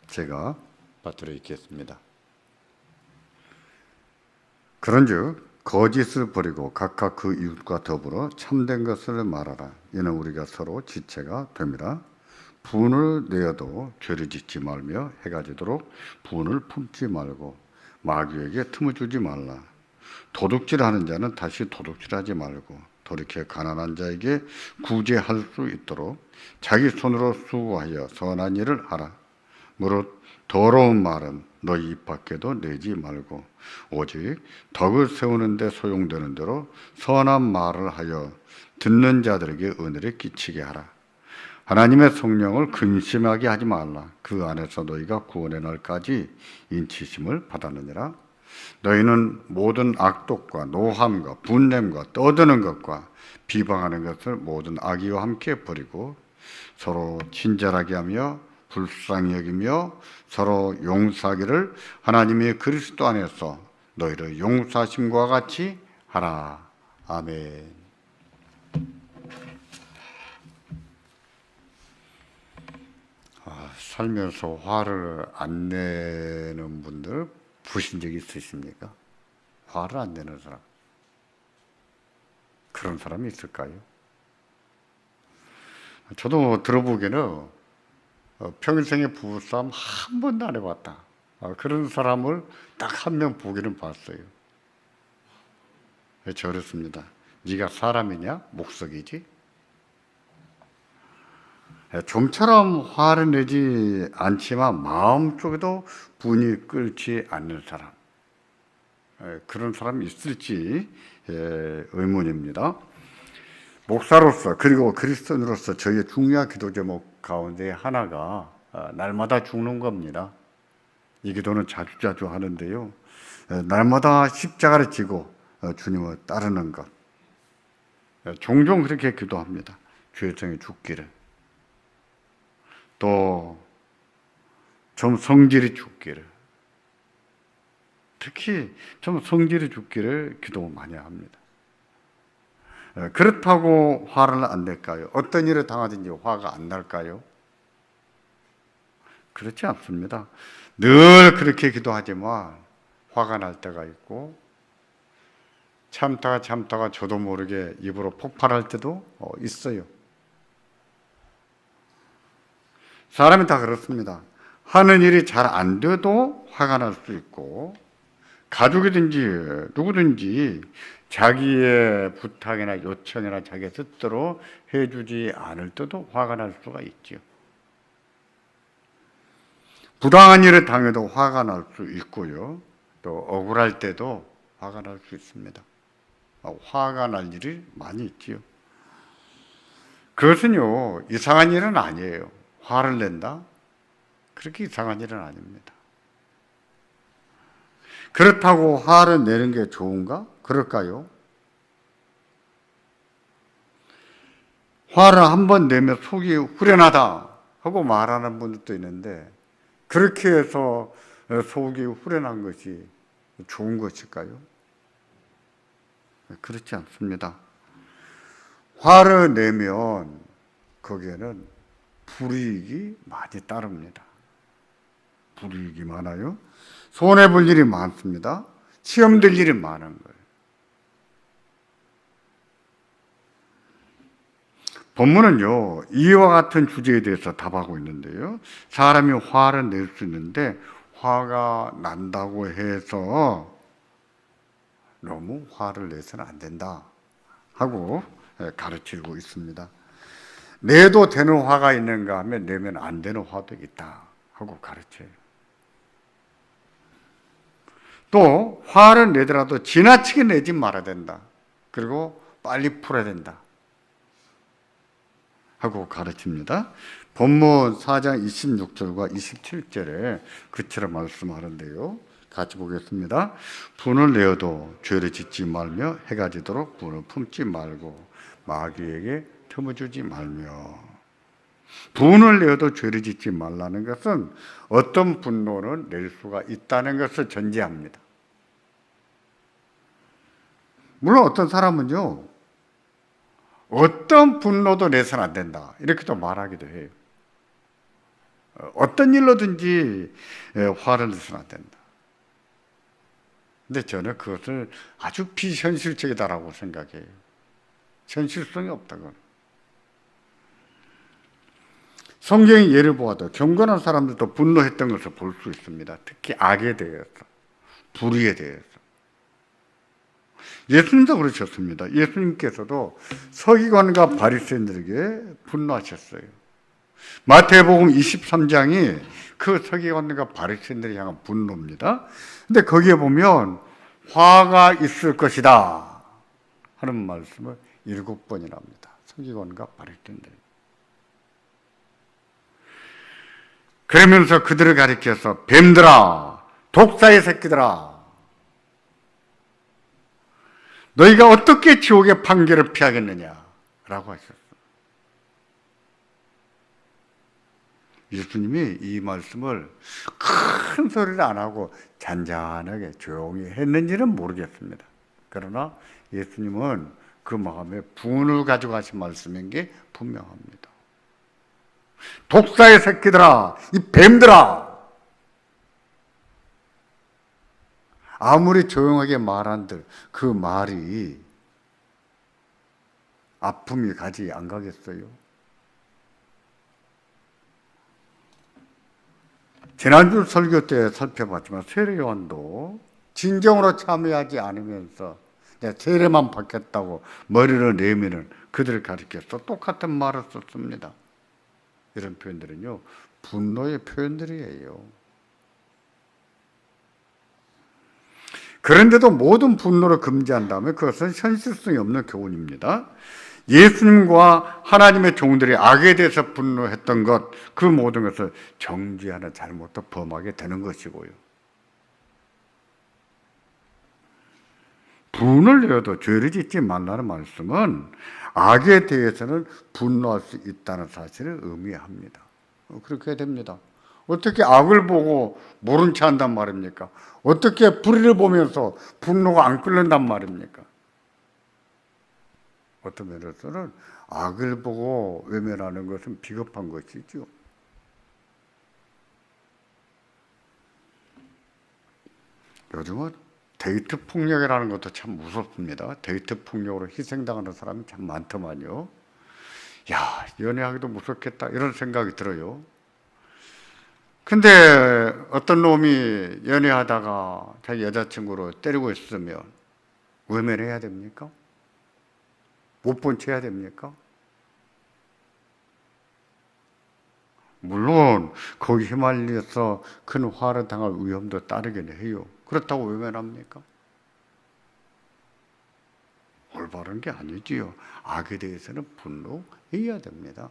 제가 받들어 읽겠습니다. 그런즉 거짓을 버리고 각각 그 이웃과 더불어 참된 것을 말하라. 이는 우리가 서로 지체가 됨이라. 분을 내어도 죄를 짓지 말며 해가 지도록 분을 품지 말고 마귀에게 틈을 주지 말라. 도둑질하는 자는 다시 도둑질하지 말고 돌이켜 가난한 자에게 구제할 수 있도록 자기 손으로 수고하여 선한 일을 하라. 무릇 더러운 말은 너희 입 밖에도 내지 말고 오직 덕을 세우는 데 소용되는 대로 선한 말을 하여 듣는 자들에게 은혜를 끼치게 하라. 하나님의 성령을 근심하게 하지 말라. 그 안에서 너희가 구원의 날까지 인치심을 받았느니라. 너희는 모든 악독과 노함과 분냄과 떠드는 것과 비방하는 것을 모든 악의와 함께 버리고 서로 친절하게 하며 불쌍히 여기며 서로 용서하기를 하나님의 그리스도 안에서 너희를 용서하심과 같이 하라. 아멘. 살면서 화를 안 내는 분들 보신 적 있으십니까? 화를 안 내는 사람. 그런 사람이 있을까요? 저도 들어보기에는 평생에 부부싸움 한 번도 안 해봤다. 그런 사람을 딱 한 명 보기는 봤어요. 저랬습니다. 네가 사람이냐? 목석이지? 좀처럼 화를 내지 않지만 마음속에도 분이 끓지 않는 사람, 그런 사람이 있을지 의문입니다. 목사로서 그리고 그리스도인으로서 저희의 중요한 기도 제목 가운데 하나가 날마다 죽는 겁니다. 이 기도는 자주자주 하는데요, 날마다 십자가를 지고 주님을 따르는 것, 종종 그렇게 기도합니다. 죄성에 죽기를, 또 좀 성질이 죽기를, 특히 좀 성질이 죽기를 기도 많이 합니다. 그렇다고 화를 안 낼까요? 어떤 일을 당하든지 화가 안 날까요? 그렇지 않습니다. 늘 그렇게 기도하지만 화가 날 때가 있고 참다가 저도 모르게 입으로 폭발할 때도 있어요. 사람이 다 그렇습니다. 하는 일이 잘 안 돼도 화가 날 수 있고, 가족이든지 누구든지 자기의 부탁이나 요청이나 자기 뜻대로 해주지 않을 때도 화가 날 수가 있죠. 부당한 일을 당해도 화가 날 수 있고요, 또 억울할 때도 화가 날 수 있습니다. 화가 날 일이 많이 있지요. 그것은요, 이상한 일은 아니에요. 화를 낸다? 그렇게 이상한 일은 아닙니다. 그렇다고 화를 내는 게 좋은가? 그럴까요? 화를 한번 내면 속이 후련하다 하고 말하는 분들도 있는데, 그렇게 해서 속이 후련한 것이 좋은 것일까요? 그렇지 않습니다. 화를 내면 거기에는 불이익이 많이 따릅니다. 불이익이 많아요. 손해볼 일이 많습니다. 시험될 일이 많은 거예요. 본문은요, 이와 같은 주제에 대해서 답하고 있는데요, 사람이 화를 낼 수 있는데 화가 난다고 해서 너무 화를 내서는 안 된다 하고 가르치고 있습니다. 내도 되는 화가 있는가 하면 내면 안 되는 화도 있다 하고 가르쳐요. 또 화를 내더라도 지나치게 내지 말아야 된다. 그리고 빨리 풀어야 된다 하고 가르칩니다. 본문 4장 26절과 27절에 그처럼 말씀하는데요, 같이 보겠습니다. 분을 내어도 죄를 짓지 말며 해가 지도록 분을 품지 말고 마귀에게 틈을 주지 말며. 분을 내어도 죄를 짓지 말라는 것은 어떤 분노는 낼 수가 있다는 것을 전제합니다. 물론 어떤 사람은요, 어떤 분노도 내서는 안 된다 이렇게도 말하기도 해요. 어떤 일로든지 화를 내서는 안 된다. 근데 저는 그것을 아주 비현실적이다라고 생각해요. 현실성이 없다고. 성경의 예를 보아도 경건한 사람들도 분노했던 것을 볼 수 있습니다. 특히 악에 대해서, 불의에 대해서. 예수님도 그러셨습니다. 예수님께서도 서기관과 바리새인들에게 분노하셨어요. 마태복음 23장이 그 서기관과 바리새인들을 향한 분노입니다. 근데 거기에 보면 화가 있을 것이다 하는 말씀을 7번이나 합니다. 서기관과 바리새인들. 그러면서 그들을 가리켜서 뱀들아, 독사의 새끼들아, 너희가 어떻게 지옥의 판결을 피하겠느냐라고 하셨어요. 예수님이 이 말씀을 큰 소리를 안 하고 잔잔하게 조용히 했는지는 모르겠습니다. 그러나 예수님은 그 마음에 분을 가지고 하신 말씀인 게 분명합니다. 독사의 새끼들아, 이 뱀들아, 아무리 조용하게 말한들 그 말이 아픔이 가지 안 가겠어요? 지난주 설교 때 살펴봤지만 세례요한도 진정으로 참여하지 않으면서 세례만 받겠다고 머리를 내미는 그들을 가리켜서 똑같은 말을 썼습니다. 이런 표현들은요, 분노의 표현들이에요. 그런데도 모든 분노를 금지한다면 그것은 현실성이 없는 교훈입니다. 예수님과 하나님의 종들이 악에 대해서 분노했던 것, 그 모든 것을 정죄하는 잘못도 범하게 되는 것이고요. 분을 내어도 죄를 짓지 말라는 말씀은 악에 대해서는 분노할 수 있다는 사실을 의미합니다. 그렇게 됩니다. 어떻게 악을 보고 모른 체 한단 말입니까? 어떻게 불의를 보면서 분노가 안 끓는단 말입니까? 어떤 면에서는 악을 보고 외면하는 것은 비겁한 것이죠. 요즘은 데이트 폭력이라는 것도 참 무섭습니다. 데이트 폭력으로 희생당하는 사람이 참 많더만요. 야, 연애하기도 무섭겠다 이런 생각이 들어요. 근데 어떤 놈이 연애하다가 자기 여자친구를 때리고 있으면 외면해야 됩니까? 못 본 채 해야 됩니까? 물론 거기 휘말려서 큰 화를 당할 위험도 따르긴 해요. 그렇다고 외면합니까? 올바른 게 아니지요. 악에 대해서는 분노해야 됩니다.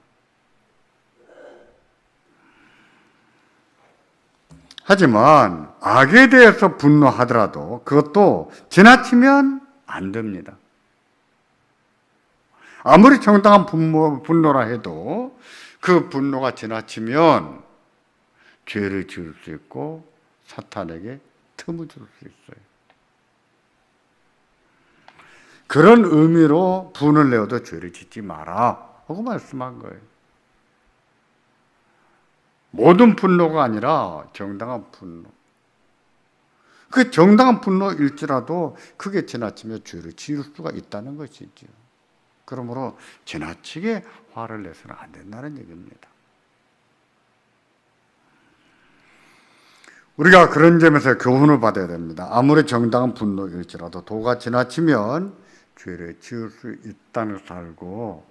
하지만 악에 대해서 분노하더라도 그것도 지나치면 안 됩니다. 아무리 정당한 분노라 해도 그 분노가 지나치면 죄를 지을 수 있고 사탄에게 틈을 줄 수 있어요. 그런 의미로 분을 내어도 죄를 짓지 마라 하고 말씀한 거예요. 모든 분노가 아니라 정당한 분노. 그 정당한 분노일지라도 그게 지나치면 죄를 지을 수가 있다는 것이죠. 그러므로 지나치게 화를 내서는 안 된다는 얘기입니다. 우리가 그런 점에서 교훈을 받아야 됩니다. 아무리 정당한 분노일지라도 도가 지나치면 죄를 지을 수 있다는 것을 알고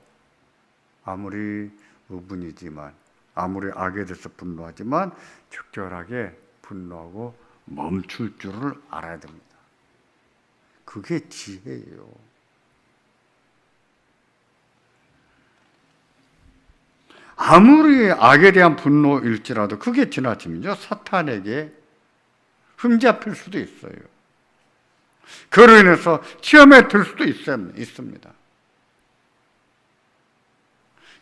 아무리 의분이지만 아무리 악에 대해서 분노하지만 적절하게 분노하고 멈출 줄을 알아야 됩니다. 그게 지혜예요. 아무리 악에 대한 분노일지라도 그게 지나치면요 사탄에게 흠잡힐 수도 있어요. 그로 인해서 시험에 들 수도 있습니다.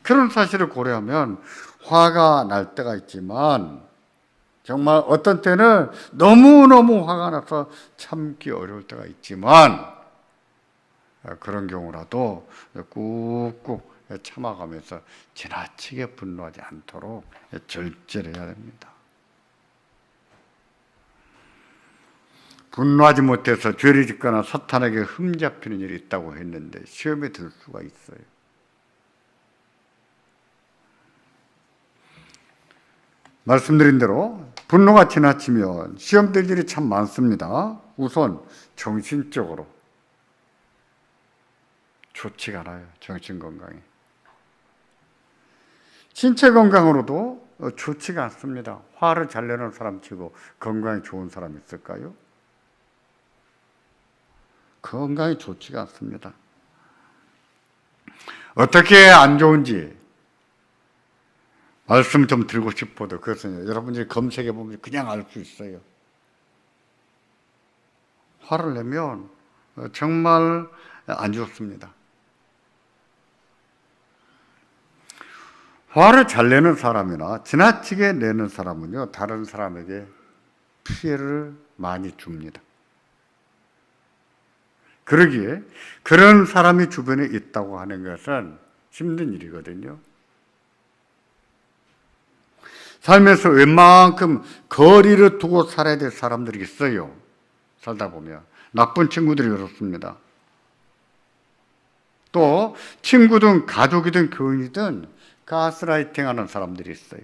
그런 사실을 고려하면 화가 날 때가 있지만 정말 어떤 때는 너무너무 화가 나서 참기 어려울 때가 있지만 그런 경우라도 꾹꾹 참아가면서 지나치게 분노하지 않도록 절제해야 됩니다. 분노하지 못해서 죄를 짓거나 사탄에게 흠잡히는 일이 있다고 했는데 시험에 들 수가 있어요. 말씀드린 대로 분노가 지나치면 시험될 일이 참 많습니다. 우선 정신적으로 좋지가 않아요. 정신 건강이. 신체 건강으로도 좋지가 않습니다. 화를 잘 내는 사람 치고 건강이 좋은 사람 있을까요? 건강이 좋지가 않습니다. 어떻게 안 좋은지 말씀 좀 드리고 싶어도 그것은 여러분들이 검색해 보면 그냥 알 수 있어요. 화를 내면 정말 안 좋습니다. 화를 잘 내는 사람이나 지나치게 내는 사람은요, 다른 사람에게 피해를 많이 줍니다. 그러기에 그런 사람이 주변에 있다고 하는 것은 힘든 일이거든요. 삶에서 웬만큼 거리를 두고 살아야 될 사람들이 있어요. 살다 보면 나쁜 친구들이 그렇습니다. 또 친구든 가족이든 교인이든 가스라이팅 하는 사람들이 있어요.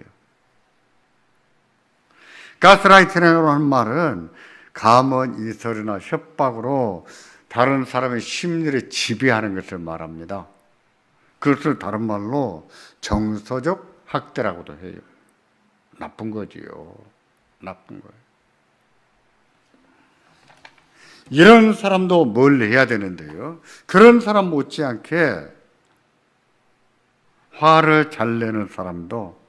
가스라이팅이라는 말은 감언, 이설이나 협박으로 다른 사람의 심리를 지배하는 것을 말합니다. 그것을 다른 말로 정서적 학대라고도 해요. 나쁜 거지요. 나쁜 거예요. 이런 사람도 뭘 해야 되는데요. 그런 사람 못지않게 화를 잘 내는 사람도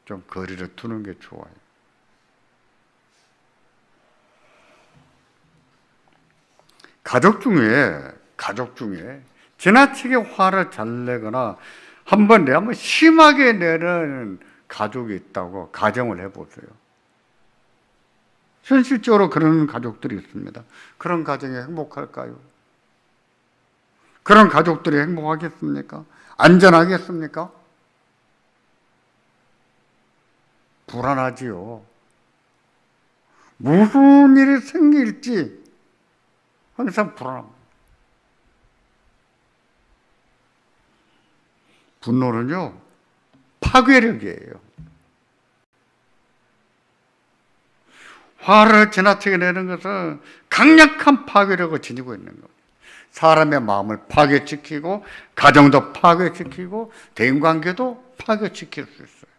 좀 거리를 두는 게 좋아요. 가족 중에 지나치게 화를 잘 내거나 한번 내면 심하게 내는 가족이 있다고 가정을 해보세요. 현실적으로 그런 가족들이 있습니다. 그런 가정이 행복할까요? 그런 가족들이 행복하겠습니까? 안전하겠습니까? 불안하지요. 무슨 일이 생길지 항상 불안합니다. 분노는요, 파괴력이에요. 화를 지나치게 내는 것은 강력한 파괴력을 지니고 있는 거예요. 사람의 마음을 파괴시키고 가정도 파괴시키고 대인관계도 파괴시킬 수 있어요.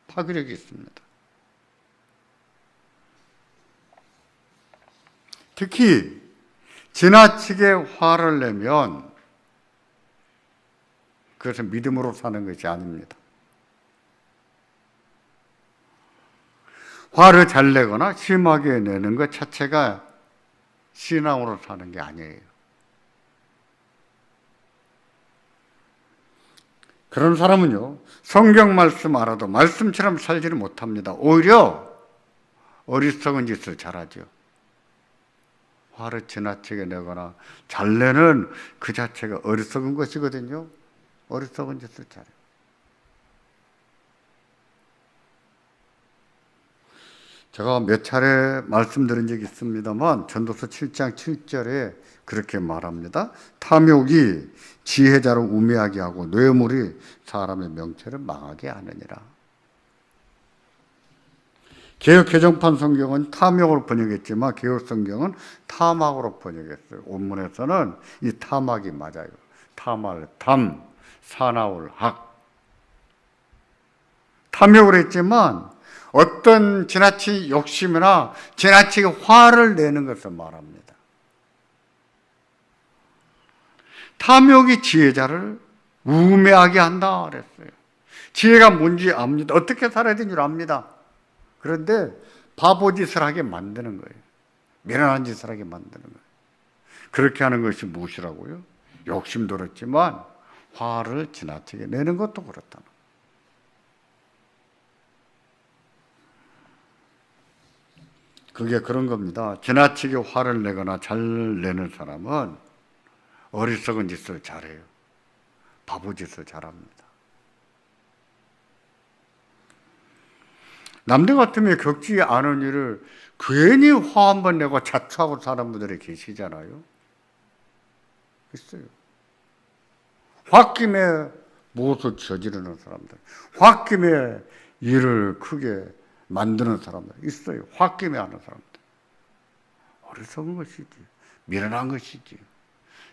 파괴력이 있습니다. 특히 지나치게 화를 내면 그것은 믿음으로 사는 것이 아닙니다. 화를 잘 내거나 심하게 내는 것 자체가 신앙으로 사는 게 아니에요. 그런 사람은요, 성경 말씀 알아도 말씀처럼 살지를 못합니다. 오히려 어리석은 짓을 잘하죠. 화를 지나치게 내거나 잘 내는 그 자체가 어리석은 것이거든요. 어리석은 짓을 잘해요. 제가 몇 차례 말씀드린 적이 있습니다만 전도서 7장 7절에 그렇게 말합니다. 탐욕이 지혜자를 우매하게 하고 뇌물이 사람의 명체를 망하게 하느니라. 개역 개정판 성경은 탐욕으로 번역했지만 개역 성경은 탐악으로 번역했어요. 원문에서는 이 탐악이 맞아요. 탐할 탐, 사나울 학. 탐욕을 했지만 어떤 지나친 욕심이나 지나치게 화를 내는 것을 말합니다. 탐욕이 지혜자를 우매하게 한다 그랬어요. 지혜가 뭔지 압니다. 어떻게 살아야 되는 줄 압니다. 그런데 바보짓을 하게 만드는 거예요. 미련한 짓을 하게 만드는 거예요. 그렇게 하는 것이 무엇이라고요? 욕심도 그렇지만 화를 지나치게 내는 것도 그렇다는 거예요. 그게 그런 겁니다. 지나치게 화를 내거나 잘 내는 사람은 어리석은 짓을 잘해요. 바보짓을 잘합니다. 남들 같으면 겪지 않은 일을 괜히 화 한 번 내고 자초하고 사는 분들이 계시잖아요. 있어요. 홧김에 무엇을 저지르는 사람들, 홧김에 일을 크게 만드는 사람들 있어요. 홧김에 하는 사람들. 어리석은 것이지, 미련한 것이지.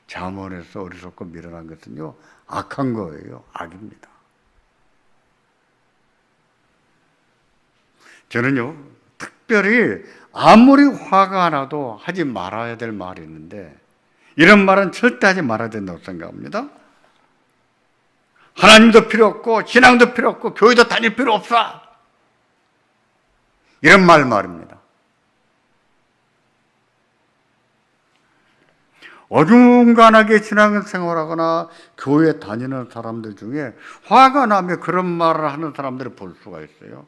잠언에서 어리석고 미련한 것은요, 악한 거예요. 악입니다. 저는요, 특별히 아무리 화가 나도 하지 말아야 될 말이 있는데, 이런 말은 절대 하지 말아야 된다고 생각합니다. 하나님도 필요 없고 신앙도 필요 없고 교회도 다닐 필요 없어, 이런 말입니다. 어중간하게 신앙생활하거나 교회 다니는 사람들 중에 화가 나면 그런 말을 하는 사람들을 볼 수가 있어요.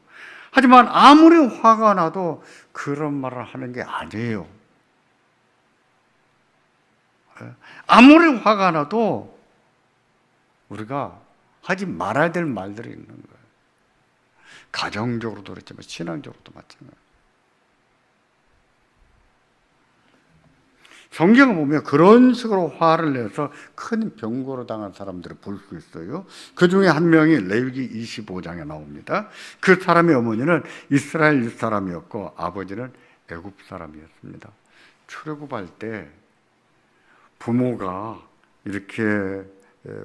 하지만 아무리 화가 나도 그런 말을 하는 게 아니에요. 아무리 화가 나도 우리가 하지 말아야 될 말들이 있는 거예요. 가정적으로도 그렇지만 신앙적으로도 마찬가지예요. 성경을 보면 그런 식으로 화를 내서 큰 병고를 당한 사람들을 볼 수 있어요. 그 중에 한 명이 레위기 25장에 나옵니다. 그 사람의 어머니는 이스라엘 사람이었고 아버지는 애굽 사람이었습니다. 출애굽할 때 부모가 이렇게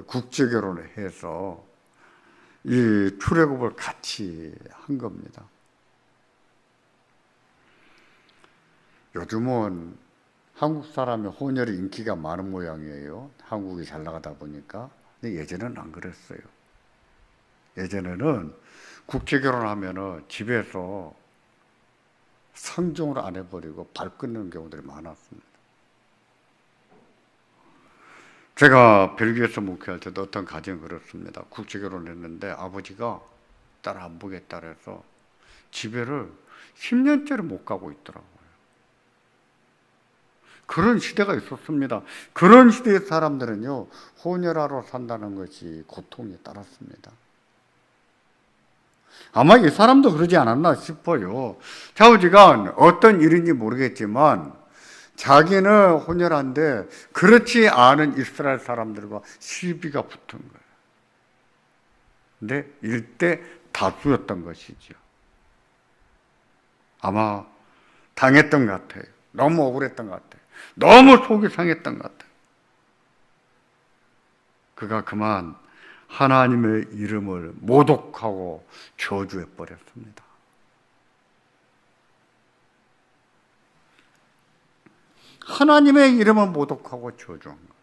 국제 결혼을 해서 이 출애굽을 같이 한 겁니다. 요즘은 한국 사람의 혼혈이 인기가 많은 모양이에요. 한국이 잘 나가다 보니까. 근데 예전에는 안 그랬어요. 예전에는 국제 결혼하면은 집에서 상종을 안 해버리고 발 끊는 경우들이 많았습니다. 제가 벨기에에서 목회할 때도 어떤 가정이 그렇습니다. 국제 결혼을 했는데 아버지가 딸 안 보겠다 해서 집에를 10년째를 못 가고 있더라고요. 그런 시대가 있었습니다. 그런 시대의 사람들은요, 혼혈하러 산다는 것이 고통이 따랐습니다. 아마 이 사람도 그러지 않았나 싶어요. 좌우지간 어떤 일인지 모르겠지만 자기는 혼혈한데 그렇지 않은 이스라엘 사람들과 시비가 붙은 거예요. 근데 일대 다수였던 것이죠. 아마 당했던 것 같아요. 너무 억울했던 것 같아요. 너무 속이 상했던 것 같아요. 그가 그만 하나님의 이름을 모독하고 저주해 버렸습니다. 하나님의 이름을 모독하고 저주한 거예요.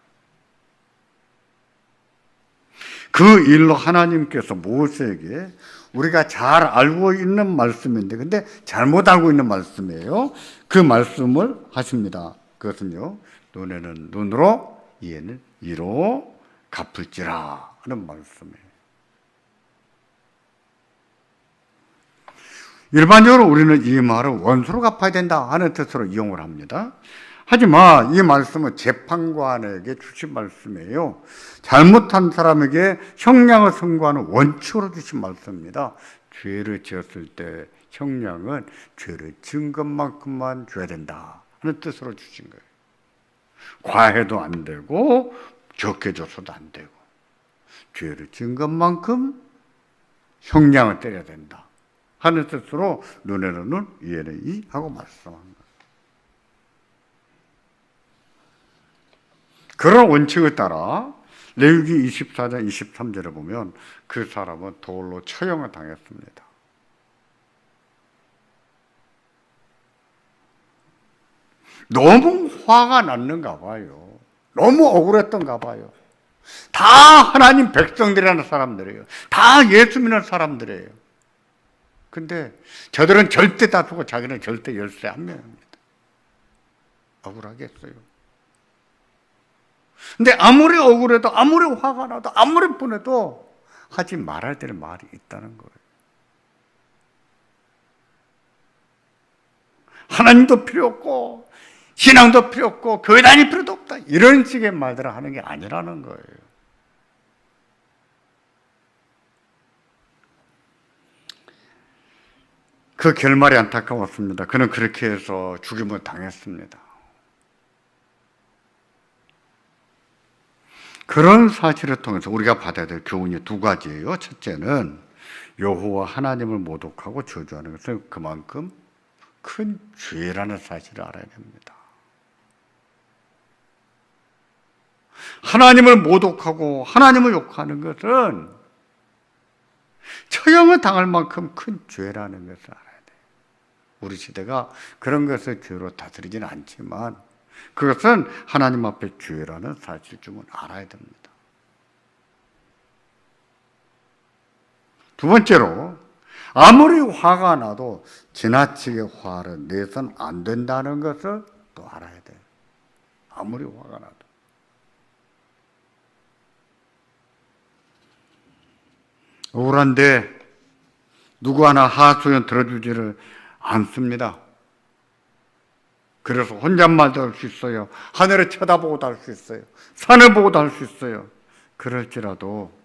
그 일로 하나님께서 모세에게, 우리가 잘 알고 있는 말씀인데 근데 잘못 알고 있는 말씀이에요. 그 말씀을 하십니다. 그것은요, 눈에는 눈으로 이에는 이로 갚을지라 하는 말씀이에요. 일반적으로 우리는 이 말을 원수로 갚아야 된다 하는 뜻으로 이용을 합니다. 하지만 이 말씀은 재판관에게 주신 말씀이에요. 잘못한 사람에게 형량을 선고하는 원칙으로 주신 말씀입니다. 죄를 지었을 때 형량은 죄를 지은 것만큼만 줘야 된다 하는 뜻으로 주신 거예요. 과해도 안 되고 적게 줘서도 안 되고 죄를 지은 것만큼 형량을 때려야 된다 하는 뜻으로 눈에는 눈, 이에는 이 하고 말씀한 거예요. 그런 원칙을 따라 레위기 24장 23절에 보면 그 사람은 돌로 처형을 당했습니다. 너무 화가 났는가 봐요. 너무 억울했던가 봐요. 다 하나님 백성들이라는 사람들이에요. 다 예수 믿는 사람들이에요. 근데 저들은 절대 다투고 자기는 절대 열세 한 명입니다. 억울하겠어요. 근데 아무리 억울해도, 아무리 화가 나도, 아무리 분해도 하지 말아야 될 말이 있다는 거예요. 하나님도 필요 없고 신앙도 필요 없고 교회 다닐 필요도 없다, 이런 식의 말들을 하는 게 아니라는 거예요. 그 결말이 안타까웠습니다. 그는 그렇게 해서 죽임을 당했습니다. 그런 사실을 통해서 우리가 받아야 될 교훈이 두 가지예요. 첫째는 여호와 하나님을 모독하고 저주하는 것은 그만큼 큰 죄라는 사실을 알아야 됩니다. 하나님을 모독하고 하나님을 욕하는 것은 처형을 당할 만큼 큰 죄라는 것을 알아야 돼요. 우리 시대가 그런 것을 죄로 다스리지는 않지만 그것은 하나님 앞에 죄라는 사실쯤은 알아야 됩니다. 두 번째로, 아무리 화가 나도 지나치게 화를 내선 안 된다는 것을 또 알아야 돼요. 아무리 화가 나도. 억울한데 누구 하나 하소연 들어주지를 않습니다. 그래서 혼잣말도 할 수 있어요. 하늘을 쳐다보고도 할 수 있어요. 산을 보고도 할 수 있어요. 그럴지라도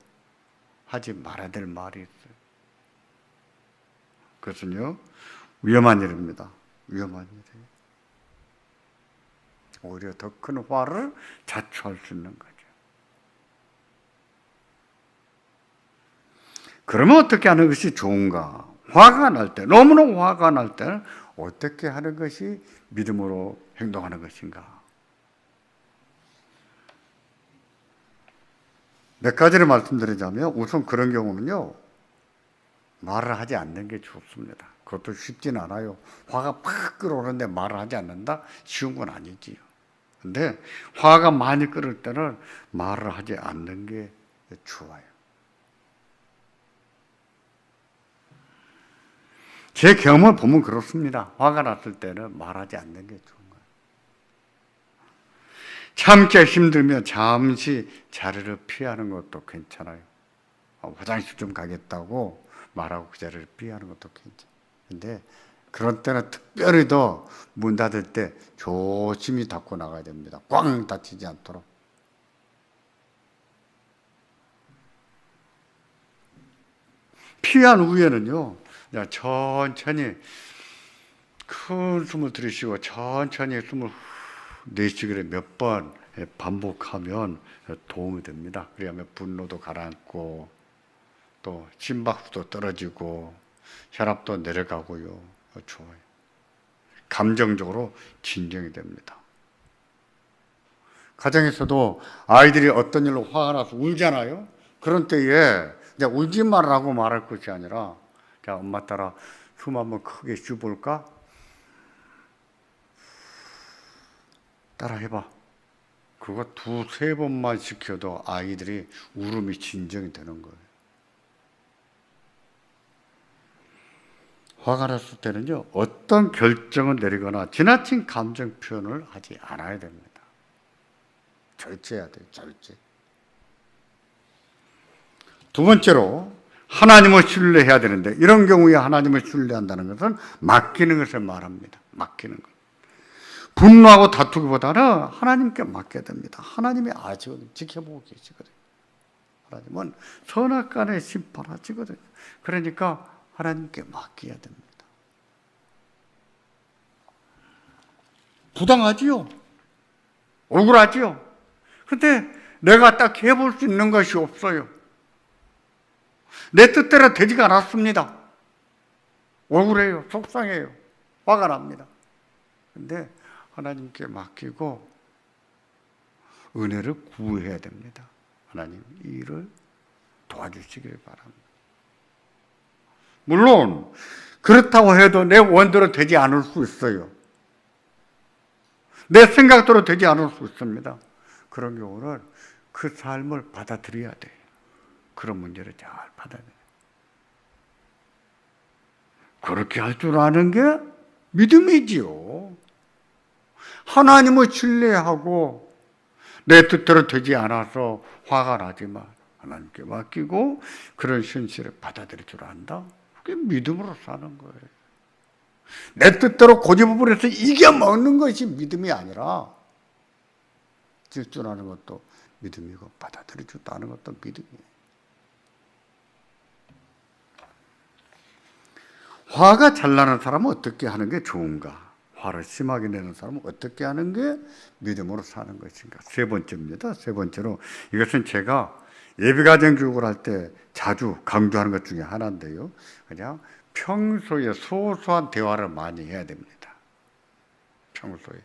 하지 말아야 될 말이 있어요. 그것은요, 위험한 일입니다. 위험한 일이에요. 오히려 더 큰 화를 자초할 수 있는 거죠. 그러면 어떻게 하는 것이 좋은가? 화가 날 때, 너무나 화가 날 때는 어떻게 하는 것이 믿음으로 행동하는 것인가? 몇 가지를 말씀드리자면, 우선 그런 경우는요, 말을 하지 않는 게 좋습니다. 그것도 쉽진 않아요. 화가 팍 끓어오는데 말을 하지 않는다? 쉬운 건 아니지요. 근데 화가 많이 끓을 때는 말을 하지 않는 게 좋아요. 제 경험을 보면 그렇습니다. 화가 났을 때는 말하지 않는 게 좋은 거예요. 참기 힘들면 잠시 자리를 피하는 것도 괜찮아요. 화장실 좀 가겠다고 말하고 그 자리를 피하는 것도 괜찮아요. 근데 그런 때는 특별히 더 문 닫을 때 조심히 닫고 나가야 됩니다. 꽝 닫히지 않도록. 피한 후에는요, 천천히 큰 숨을 들이쉬고 천천히 숨을 내쉬기를 몇 번 반복하면 도움이 됩니다. 그러면 분노도 가라앉고 또 심박수도 떨어지고 혈압도 내려가고요. 좋아요. 감정적으로 진정이 됩니다. 가정에서도 아이들이 어떤 일로 화가 나서 울잖아요. 그런 때에 울지 말라고 말할 것이 아니라, 자, 엄마 따라 숨 한번 크게 쉬어볼까? 따라 해봐. 그거 두세 번만 시켜도 아이들이 울음이 진정이 되는 거예요. 화가 났을 때는요, 어떤 결정을 내리거나 지나친 감정 표현을 하지 않아야 됩니다. 절제해야 돼요, 절제. 두 번째로, 하나님을 신뢰해야 되는데, 이런 경우에 하나님을 신뢰한다는 것은 맡기는 것을 말합니다. 맡기는 것. 분노하고 다투기보다는 하나님께 맡겨야 됩니다. 하나님이 아시거든요. 지켜보고 계시거든요. 하나님은 선악간에 심판하시거든요. 그러니까 하나님께 맡겨야 됩니다. 부당하지요? 억울하지요? 근데 내가 딱 해볼 수 있는 것이 없어요. 내 뜻대로 되지가 않았습니다. 억울해요. 속상해요. 화가 납니다. 근데 하나님께 맡기고 은혜를 구해야 됩니다. 하나님 이 일을 도와주시길 바랍니다. 물론 그렇다고 해도 내 원대로 되지 않을 수 있어요. 내 생각대로 되지 않을 수 있습니다. 그런 경우는 그 삶을 받아들여야 돼요. 그런 문제를 잘 받아들여요. 그렇게 할 줄 아는 게 믿음이지요. 하나님을 신뢰하고 내 뜻대로 되지 않아서 화가 나지만 하나님께 맡기고 그런 현실을 받아들일 줄 안다. 그게 믿음으로 사는 거예요. 내 뜻대로 고집부려서 이겨먹는 것이 믿음이 아니라 질주하는 것도 믿음이고 받아들일 줄 아는 것도 믿음이에요. 화가 잘 나는 사람은 어떻게 하는 게 좋은가? 화를 심하게 내는 사람은 어떻게 하는 게 믿음으로 사는 것인가? 세 번째입니다. 세 번째로 이것은 제가 예비가정 교육을 할 때 자주 강조하는 것 중에 하나인데요. 그냥 평소에 소소한 대화를 많이 해야 됩니다. 평소에.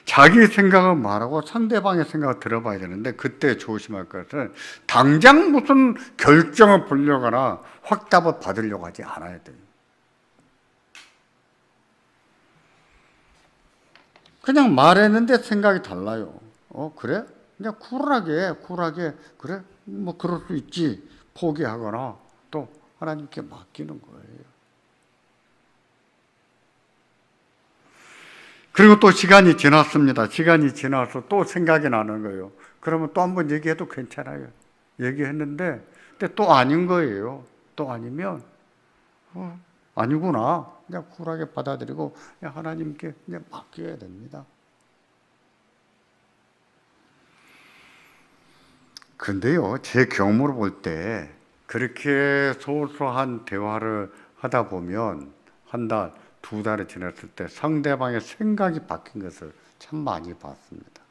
자기 생각을 말하고 상대방의 생각을 들어봐야 되는데 그때 조심할 것은 당장 무슨 결정을 보려거나 확답을 받으려고 하지 않아야 돼요. 그냥 말했는데 생각이 달라요. 그래? 그냥 쿨하게 그래? 뭐 그럴 수 있지. 포기하거나 또 하나님께 맡기는 거예요. 그리고 또 시간이 지났습니다. 시간이 지나서 또 생각이 나는 거예요. 그러면 또 한번 얘기해도 괜찮아요. 얘기했는데 근데 또 아닌 거예요. 또 아니면 아니구나. 그냥 쿨하게 받아들이고 그냥 하나님께 그냥 맡겨야 됩니다. 근데요, 제 경험으로 볼 때 그렇게 소소한 대화를 하다 보면 한 달, 두 달이 지났을 때 상대방의 생각이 바뀐 것을 참 많이 봤습니다.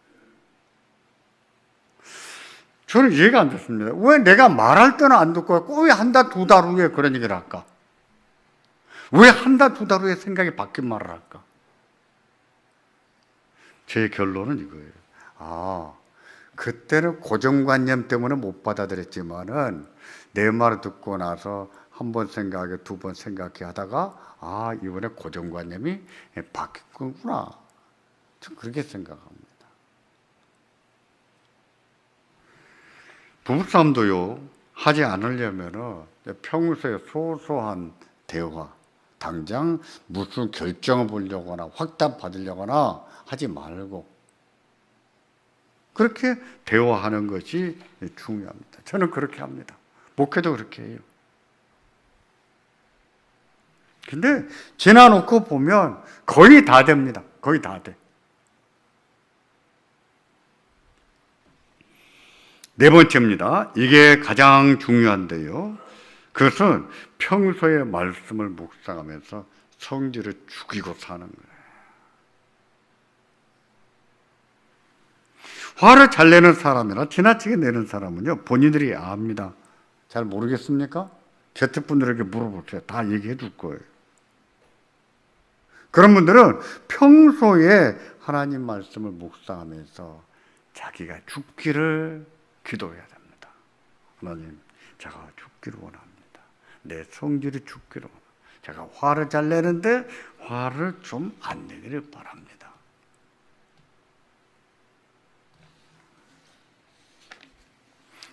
저는 이해가 안 됐습니다. 왜 내가 말할 때는 안 듣고 꼭 왜 한 달, 두 달 후에 그런 얘기를 할까? 왜 한 달, 두 달 후에 생각이 바뀐 말을 할까? 제 결론은 이거예요. 그때는 고정관념 때문에 못 받아들였지만은 내 말을 듣고 나서 한 번 생각해, 두 번 생각해 하다가 이번에 고정관념이 바뀌었구나. 전 그렇게 생각합니다. 부부싸움도요, 하지 않으려면은 평소에 소소한 대화, 당장 무슨 결정을 보려거나 확답 받으려거나 하지 말고 그렇게 대화하는 것이 중요합니다. 저는 그렇게 합니다. 목회도 그렇게 해요. 근데 지나놓고 보면 거의 다 됩니다. 거의 다 돼. 네 번째입니다. 이게 가장 중요한데요. 그것은 평소에 말씀을 묵상하면서 성질을 죽이고 사는 거예요. 화를 잘 내는 사람이나 지나치게 내는 사람은요, 본인들이 압니다. 잘 모르겠습니까? 제트분들에게 물어보세요. 다 얘기해 줄 거예요. 그런 분들은 평소에 하나님 말씀을 묵상하면서 자기가 죽기를 기도해야 됩니다. 하나님, 제가 죽기를 원합니다. 내 성질이 죽기를 원합니다. 제가 화를 잘 내는데 화를 좀 안 내기를 바랍니다.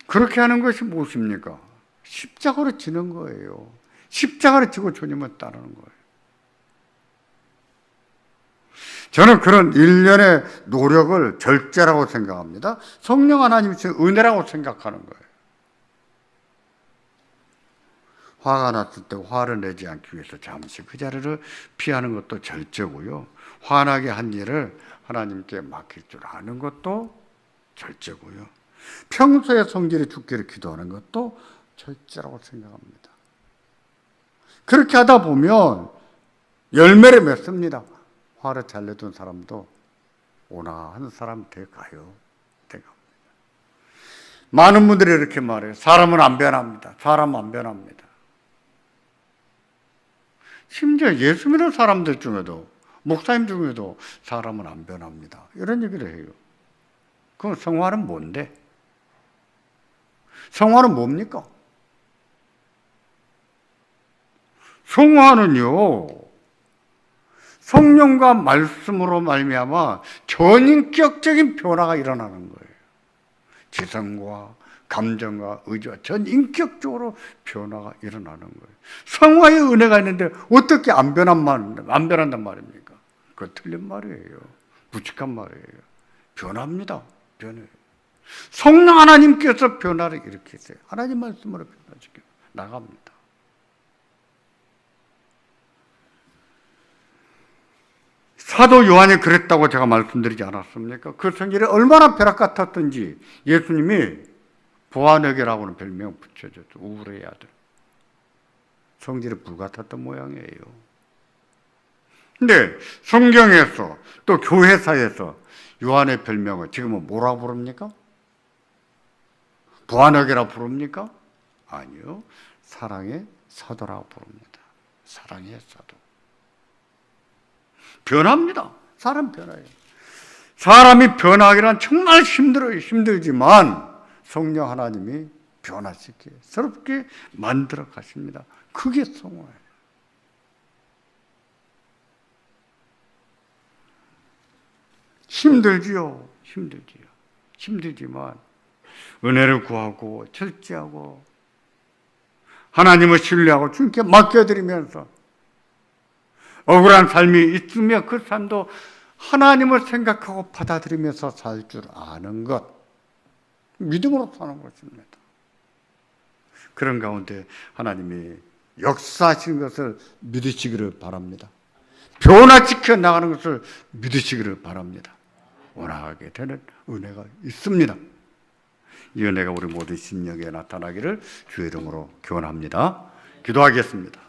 그렇게 하는 것이 무엇입니까? 십자가로 지는 거예요. 십자가로 지고 주님을 따르는 거예요. 저는 그런 일련의 노력을 절제라고 생각합니다. 성령 하나님의 은혜라고 생각하는 거예요. 화가 났을 때 화를 내지 않기 위해서 잠시 그 자리를 피하는 것도 절제고요. 화나게 한 일을 하나님께 맡길 줄 아는 것도 절제고요. 평소에 성질이 죽기를 기도하는 것도 절제라고 생각합니다. 그렇게 하다 보면 열매를 맺습니다. 화를 잘 내던 사람도 온화한 사람 돼가요. 많은 분들이 이렇게 말해요. 사람은 안 변합니다. 사람은 안 변합니다. 심지어 예수 믿는 사람들 중에도, 목사님 중에도 사람은 안 변합니다. 이런 얘기를 해요. 그럼 성화는 뭔데? 성화는 뭡니까? 성화는요, 성령과 말씀으로 말미암아 전인격적인 변화가 일어나는 거예요. 지성과 감정과 의지와 전인격적으로 변화가 일어나는 거예요. 성화의 은혜가 있는데 어떻게 안 변한단 말입니까? 그거 틀린 말이에요. 무식한 말이에요. 변합니다. 변해요. 성령 하나님께서 변화를 일으키세요. 하나님 말씀으로 변화시켜 나갑니다. 사도 요한이 그랬다고 제가 말씀드리지 않았습니까? 그 성질이 얼마나 벼락 같았던지 예수님이 보아내게라고는 별명 붙여줬죠. 우울의 아들. 성질이 불같았던 모양이에요. 근데 성경에서 또 교회사에서 요한의 별명을 지금은 뭐라 부릅니까? 부하너게라 부릅니까? 아니요. 사랑의 사도라고 부릅니다. 사랑의 사도. 변합니다. 사람 변해요. 사람이 변하기란 정말 힘들어요. 힘들지만 성령 하나님이 변화시키게 새롭게 만들어 가십니다. 그게 성화예요. 힘들지요. 힘들지만 은혜를 구하고 절제하고 하나님을 신뢰하고 주님께 맡겨드리면서 억울한 삶이 있으면 그 삶도 하나님을 생각하고 받아들이면서 살 줄 아는 것, 믿음으로 사는 것입니다. 그런 가운데 하나님이 역사하시는 것을 믿으시기를 바랍니다. 변화시켜 나가는 것을 믿으시기를 바랍니다. 원하게 되는 은혜가 있습니다. 이 은혜가 우리 모든 심령에 나타나기를 주의 이름으로 기원합니다. 기도하겠습니다.